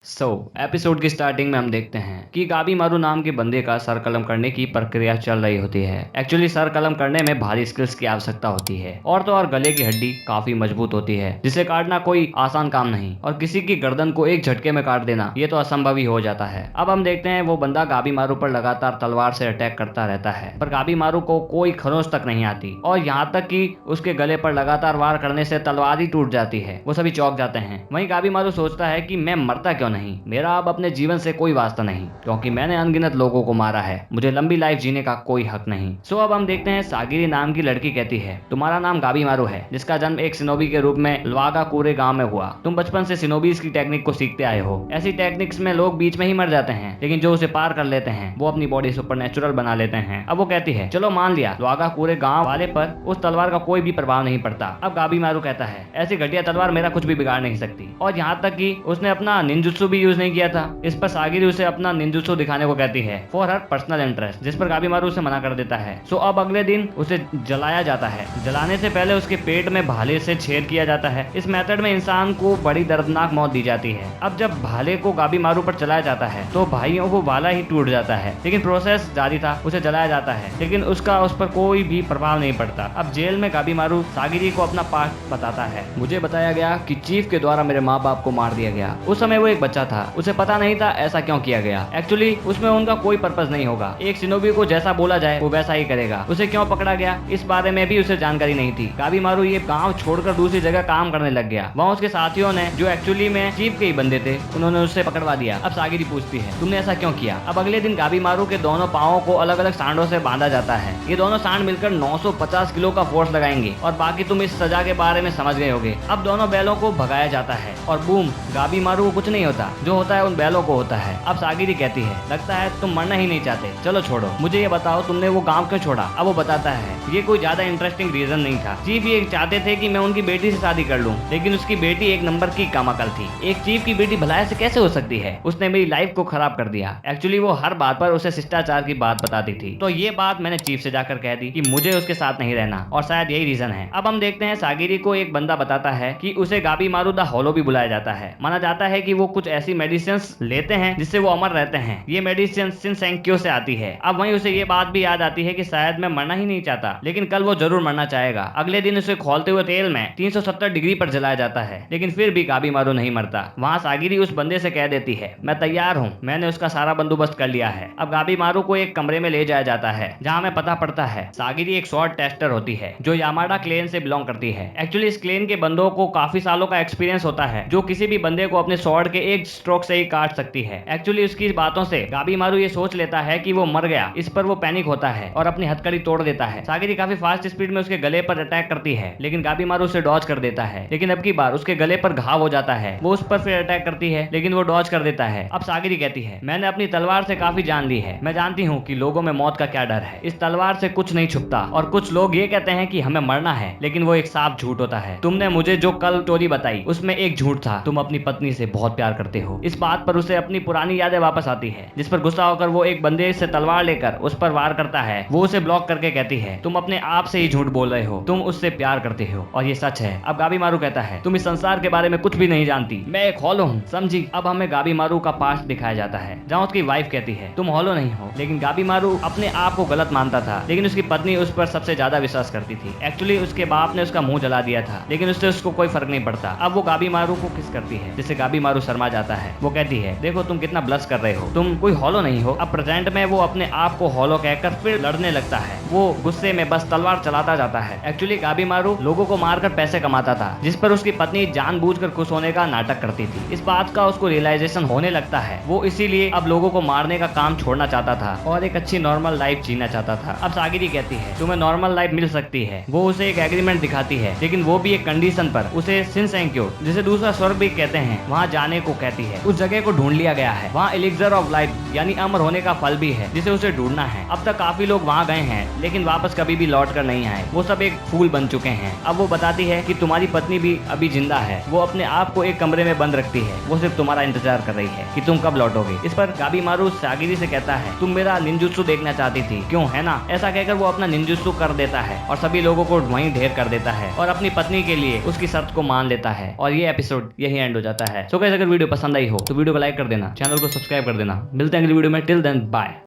Episode की starting में हम देखते हैं कि गाबी मारू नाम के बंदे का सर कलम करने की प्रक्रिया चल रही होती है। एक्चुअली सर कलम करने में भारी स्किल्स की आवश्यकता होती है और तो और गले की हड्डी काफी मजबूत होती है जिसे काटना कोई आसान काम नहीं और किसी की गर्दन को एक झटके में काट देना ये तो असंभव ही हो जाता है। अब हम देखते हैं वो बंदा गाबी मारू पर लगातार तलवार से अटैक करता रहता है पर गाबी मारू को कोई खरोंच तक नहीं आती और यहाँ तक कि उसके गले पर लगातार वार करने से तलवार ही टूट जाती है। वो सभी चौंक जाते हैं। वहीं गाबी मारू सोचता है कि मैं मरता क्यों नहीं, मेरा अब अपने जीवन से कोई वास्ता नहीं क्योंकि मैंने अनगिनत लोगों को मारा है, मुझे लंबी लाइफ जीने का कोई हक नहीं। अब हम देखते हैं सागिरी नाम की लड़की कहती है तुम्हारा नाम गाबी मारू है जिसका जन्म एक सिनोबी के रूप में लवागा कूरे गांव में हुआ। तुम बचपन से सिनोबीज की टेक्निक को सीखते आए हो। ऐसी टेक्निक्स में लोग बीच में ही मर जाते हैं लेकिन जो उसे पार कर लेते हैं वो अपनी बॉडी सुपरनेचुरल बना लेते हैं। अब वो कहती है चलो मान लिया लवागा कूरे गांव वाले पर उस तलवार का कोई भी प्रभाव नहीं पड़ता। अब गाबी मारू कहता है ऐसी घटिया तलवार मेरा कुछ भी बिगाड़ नहीं सकती और यहाँ तक कि उसने अपना निंजुत्सु भी यूज नहीं किया था। इस पर सागिरी उसे अपना निंजुत्सु दिखाने को कहती है फॉर हर पर्सनल इंटरेस्ट, जिस पर गाबी मारू उसे मना कर देता है। अब अगले दिन उसे जलाया जाता है। जलाने से पहले उसके पेट में भाले से छेद किया जाता है। इस मेथड में इंसान को बड़ी दर्दनाक मौत दी जाती है। अब जब भाले को गाबी मारू पर चलाया जाता है तो भाइयों को भाला ही टूट जाता है लेकिन प्रोसेस जारी था। उसे जलाया जाता है लेकिन उसका उस पर कोई भी प्रभाव नहीं पड़ता। अब जेल में गाबी मारू सागिरी को अपना पास्ट बताता है। मुझे बताया गया कि चीफ के द्वारा मेरे माँ बाप को मार दिया गया। उस समय वो एक बच्चा था, उसे पता नहीं था ऐसा क्यों किया गया। एक्चुअली उसमें उनका कोई पर्पस नहीं होगा। एक सिनोबी को जैसा बोला जाए वो वैसा ही करेगा। उसे क्यों पकड़ा गया इस बारे में भी उसे जानकारी नहीं थी। गाबी मारू ये गांव छोड़कर दूसरी जगह काम करने लग गया। वहाँ उसके साथियों ने जो एक्चुअली में चीफ के ही बंदे थे उन्होंने उससे पकड़वा दिया। अब सागिरी पूछती है तुमने ऐसा क्यों किया। अब अगले दिन गाबी मारू के दोनों पाँवों को अलग अलग सांडों से बांधा जाता है। ये दोनों सांड मिलकर 950 किलो का फोर्स लगाएंगे और बाकी तुम इस सजा के बारे में समझ गए होगे। अब दोनों बैलों को भगाया जाता है और बूम, गाबी मारू को कुछ नहीं होता, जो होता है उन बैलों को होता है। अब सागिरी कहती है लगता है तुम मरना ही नहीं चाहते, चलो छोड़ो, मुझे ये बताओ तुमने वो गांव क्यों छोड़ा। अब वो बताता है ये कोई ज्यादा इंटरेस्टिंग रीजन नहीं था। चीफ ये चाहते थे कि मैं उनकी बेटी से शादी कर लूं लेकिन उसकी बेटी एक नंबर की कामाकल थी। एक चीफ की बेटी भला से कैसे हो सकती है, उसने मेरी लाइफ को खराब कर दिया। एक्चुअली वो हर बात पर उसे शिष्टाचार की बात बताती थी तो ये बात मैंने चीफ से जाकर कह दी कि मुझे उसके साथ नहीं रहना और शायद यही रीजन है। अब हम देखते हैं सागिरी को एक बंदा बताता है कि उसे गाबी मारू द हॉलो भी बुलाया जाता है। माना जाता है कि वो कुछ ऐसी मेडिसिन लेते हैं जिससे वो अमर रहते हैं। ये मेडिसिन सिनसेंक्यो से आती है। अब वहीं उसे ये बात भी याद आती है कि शायद मैं मरना ही नहीं चाहता लेकिन कल वो जरूर मरना चाहेगा। अगले दिन उसे खोलते हुए तेल में 370 डिग्री पर जलाया जाता है लेकिन फिर भी गाबी मारू नहीं मरता। वहाँ सागिरी उस बंदे से कह देती है मैं तैयार हूँ, मैंने उसका सारा बंदोबस्त कर लिया है। अब गाबी मारू को एक कमरे में ले जाया जाता है जहाँ में पता पड़ता है सागिरी एक स्वॉर्ड टेस्टर होती है जो यामाडा क्लेन से बिलोंग करती है। एक्चुअली इस क्लेन के बंदों को काफी सालों का एक्सपीरियंस होता है जो किसी भी बंदे को अपने स्वॉर्ड के एक स्ट्रोक से ही काट सकती है। एक्चुअली उसकी बातों से गाबी मारू ये सोच लेता है कि वो मर गया। इस पर वो पैनिक होता है और अपनी हथकड़ी तोड़ देता है। सागिरी काफी फास्ट स्पीड में उसके गले पर अटैक करती है लेकिन गाबी मारू उसे डॉज कर देता है। लेकिन अब की बार उसके गले पर घाव हो जाता है। वो उस पर फिर अटैक करती है लेकिन वो डॉज कर देता है। अब सागिरी कहती है मैंने अपनी तलवार से काफी जान ली है, मैं जानती हूँ कि लोगों में मौत का क्या डर है। इस तलवार से कुछ नहीं छुपता और कुछ लोग ये कहते हैं कि हमें मरना है लेकिन वो एक साफ झूठ होता है। तुमने मुझे जो कल स्टोरी बताई उसमें एक झूठ था, तुम अपनी पत्नी से बहुत प्यार करते हो। इस बात पर उसे अपनी पुरानी यादें वापस आती है जिस पर गुस्सा होकर वो एक बंदे से तलवार लेकर उस पर वार करता है। वो उसे ब्लॉक करके कहती है तुम अपने आप से ही झूठ बोल रहे हो, तुम उससे प्यार करते हो और ये सच है। अब गाबी मारू कहता है तुम इस संसार के बारे में कुछ भी नहीं जानती, मैं एक हॉलो हूँ, समझी। अब हमें गाबी मारू का पास्ट दिखाया जाता है जहाँ उसकी वाइफ कहती है तुम हॉलो नहीं हो। लेकिन गाबी मारू अपने आप को गलत मानता था लेकिन उसकी पत्नी उस पर सबसे ज्यादा विश्वास करती थी। एक्चुअली उसके बाप ने उसका मुंह जला दिया था लेकिन उससे उसको कोई फर्क नहीं पड़ता। अब वो गाबी मारू को किस करती है जिससे गाबी मारू शर्मा जाता है। वो कहती है देखो तुम कितना ब्लश कर रहे हो, तुम कोई हॉलो नहीं हो। अब प्रेजेंट में वो अपने आप को हॉलो कहकर फिर लड़ने लगता है। वो गुस्से में बस तलवार चलाता जाता है। एक्चुअली गाबी मारू लोगों को मारकर पैसे कमाता था जिस पर उसकी पत्नी जानबूझकर खुश होने का नाटक करती थी। इस बात का उसको रियलाइजेशन होने लगता है। वो इसीलिए अब लोगों को मारने का काम छोड़ना चाहता था और एक अच्छी नॉर्मल लाइफ जीना चाहता था। अब सागिरी कहती है तुम्हें नॉर्मल लाइफ मिल सकती है। वो उसे एक एग्रीमेंट दिखाती है लेकिन वो भी एक कंडीशन पर। उसे सिनसेंक्यो जिसे दूसरा स्वर्ग भी कहते हैं वहाँ जाने को कहती है। उस जगह को ढूंढ लिया गया है, वहाँ एलिक्सर ऑफ लाइफ यानी अमर होने का फल भी है जिसे उसे ढूंढना है। अब तक काफी लोग वहाँ गए हैं लेकिन वापस कभी भी लौट कर नहीं आए, वो सब एक फूल बन चुके हैं। अब वो बताती है कि तुम्हारी पत्नी भी अभी जिंदा है, वो अपने आप को एक कमरे में बंद रखती है, वो सिर्फ तुम्हारा इंतजार कर रही है कि तुम कब लौटोगे। इस पर गाबी मारू सागिरी से कहता है तुम मेरा निंजुत्सु देखना चाहती थी क्यों, है ना। ऐसा कहकर वो अपना निंजुत्सु कर देता है और सभी लोगों को वहीं ढेर कर देता है और अपनी पत्नी के लिए उसकी शर्त को मान लेता है और ये एपिसोड यही एंड हो जाता है। सो गाइस अगर वीडियो वीडियो पसंद आई हो तो वीडियो को लाइक कर देना, चैनल को सब्सक्राइब कर देना। मिलते हैं अगली वीडियो में, टिल देन बाय।